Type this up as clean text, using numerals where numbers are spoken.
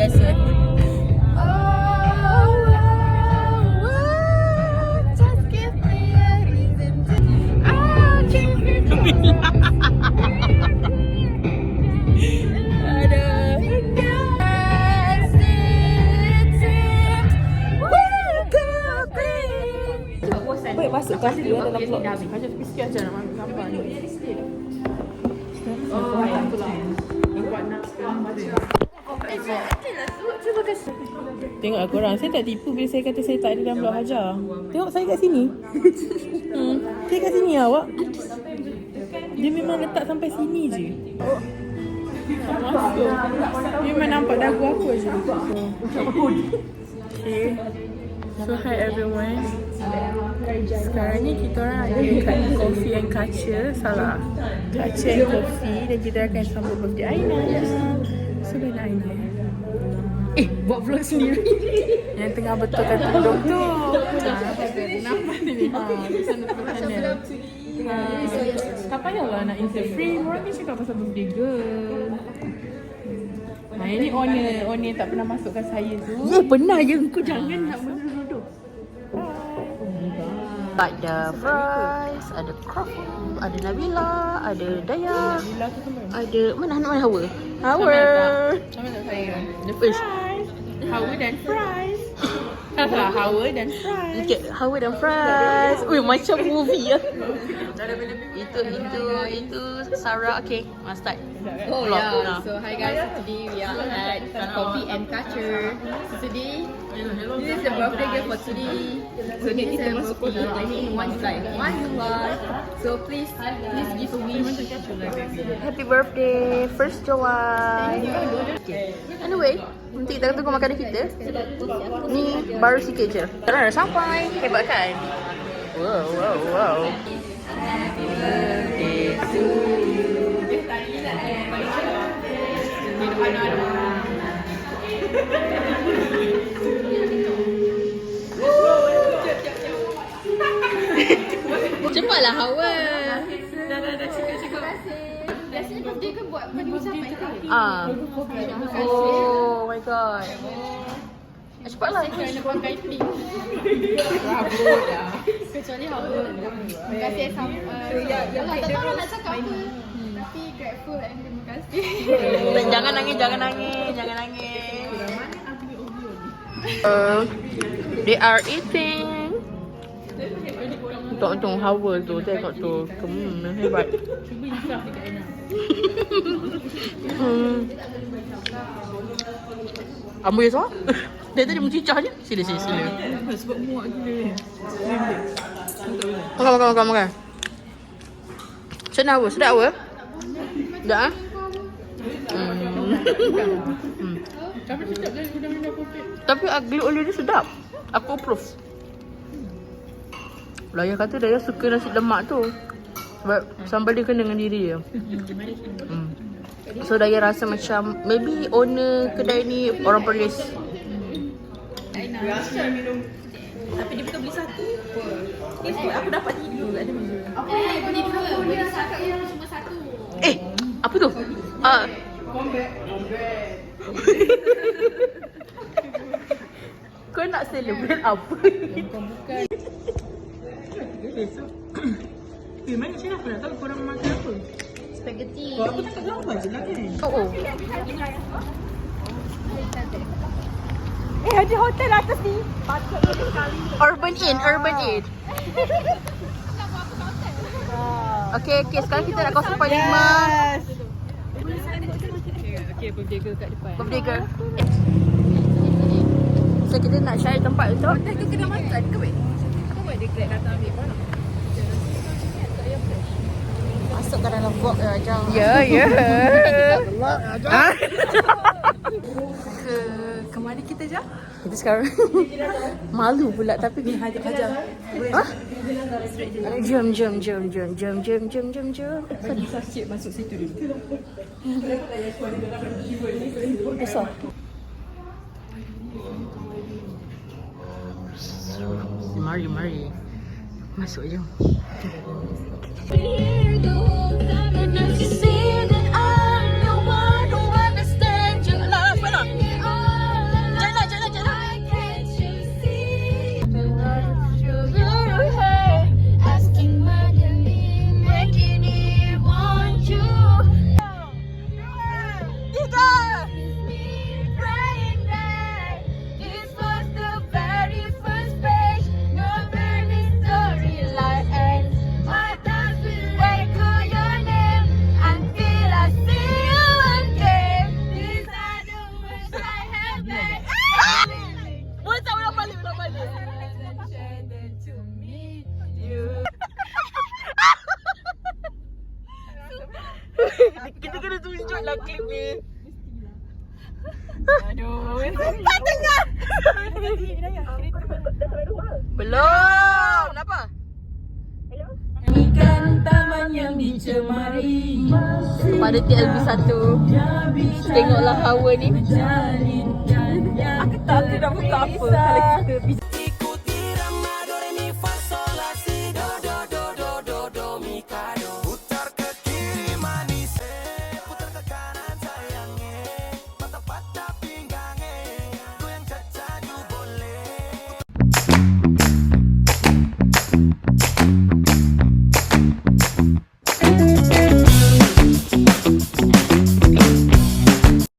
biasa. Just give me a reason to Aduh. Baik masuk kaki dalam vlog. Macam tepi sikit macam nak ambil gambar ni. Tengok aku orang, saya tak tipu bila saya kata saya tak ada dalam vlog Hajar. Tengok saya kat sini. Saya kat sini awak. Dia memang letak sampai sini je. Masuk. Dia memang nampak dagu aku je. Okay. So hi everyone. Sekarang ni kita orang ada dekat Coffee and Kaca. Salah, Kaca and Coffee. Dan kita akan sambut birthday Aina. So mana Aina? Buat vlog sendiri. Yang tengah betulkan tudung tu. Nampak ni. Di sana tengah channel. Tak payahlah nak insert frame. Orang ni cakap pasal birthday girl. Ini owner tak pernah masukkan saya tu. Ya pernah je. Kau jangan nak menuduh. Ada fries, ada Crawford, ada Nabila, ada Daya, ada mana Hawa? Hawa. Sama tak saya? The fries. Hawa dan fries. Hawa dan fries. Okay, Hawa dan fries. Ui, macam movie ya. Itu Sarah. Okay, start. Oh yeah. So hi guys, today we are at Coffee and Culture. So today, this is the birthday girl for today. So this is her birthday. I think 1 July. So please give a wish. Happy birthday, 1st July. Okay. Anyway, nanti kita tunggu makanan kita. Ni baru sikit je. Dah sampai. Hebat kan? Wow. Happy birthday to you. Cepatlah Hawa. Dah cukup. Biasanya birthday kan buat bagi ucapan kan? Oh my god. Cepatlah. Saya kena pakai pink. Bravo dah. Kecuali Hawa. Terima kasih sama. Tak tahu nak cakap apa. Tapi grateful and terima kasih. Jangan nangis. They are eating. Tengok Hawa tu, tengok tu. Hebat. Cuba insaf dekat Aina. Ambil so? Dia tadi mencicah je. Sila. Sebab muak gila. Makan. Macam mana Hawa? Sedap Hawa? Sedap ah? Tapi sedap dari udang-udang putih. Tapi aglio olio dia sedap. Aku approve. Daya kata Daya suka nasi lemak tu. Sebab sambal dia kena dengan diri dia. So Daya rasa macam maybe owner kedai ni orang Perlis. Tapi dia bukan beli satu. Aku dapat tidur. Ada benda. Beli dua. Dia cakap yang cuma satu. Apa tu? Kau nak celebrate apa? Bukan. Mana sini aku nak tahu korang makan apa? Spaghetti. Aku cakap gambar je lah kan? Ada hotel atas ni. Urban Inn. Okay, sekarang kita nak kawasan Parlimen. Yes. Okay, birthday girl kat depan. So kita nak cari tempat tu. Hotel tu kena makan ke weh? Kau buat dia grab datang ambil mana? Masukkan dalam vlog Raja. Ya. Ke mana kita je? Kita sekarang malu pula tapi kena hajar. Jom. Bagi sakit masuk situ dulu. Besar. Mari. Masuk jom. kereta. Aduh. Tak tengah. Belum. Kenapa? Ikan taman yang dicemari Pada TLB1 tengoklah hawa ni. aku tak nak buka apa kalau kita